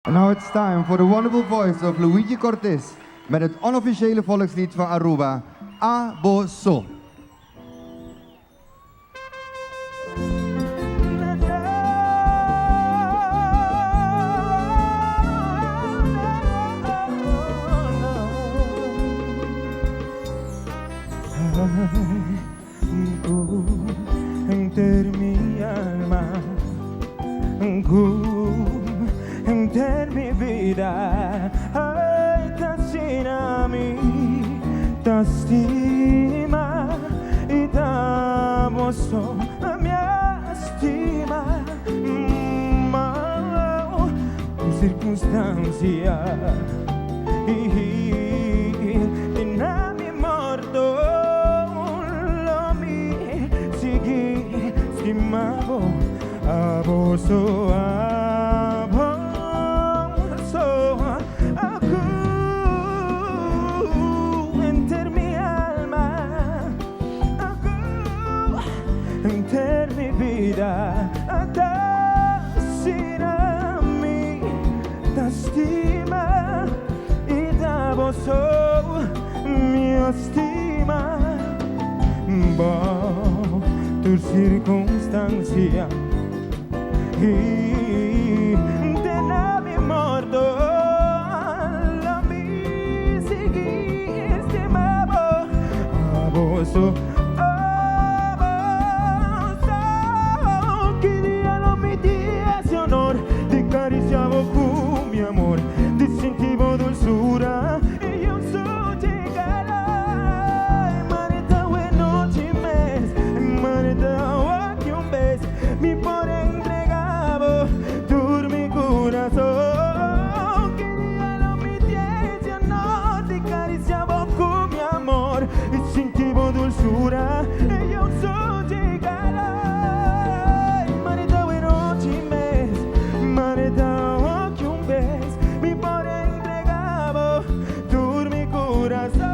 And now it's time for the wonderful voice of Luigi Cortés met het onofficiële volkslied van Aruba, Aboso. Enter mi alma, enter mi vida, ay, tacinami, tastima y damoso mi estima, tu circunstancia y mi morto lo mi sigi stimavo aboso enter mi alma enter mi vida tasina mi tastima y daboso mi estima tu circunstancia y de la mi morto la mi seguí estimado aboso que día no mi día ese honor te acariciaba con mi amor te sentivo dulzura y yo soy llegada manita bueno chimes manita que un beso mi por entregado por mi corazón quería no mi tienes no te acariciaba con mi amor y sentivo dulzura y yo soy llegada manita bueno chimes manita que un beso mi por entregado por mi corazón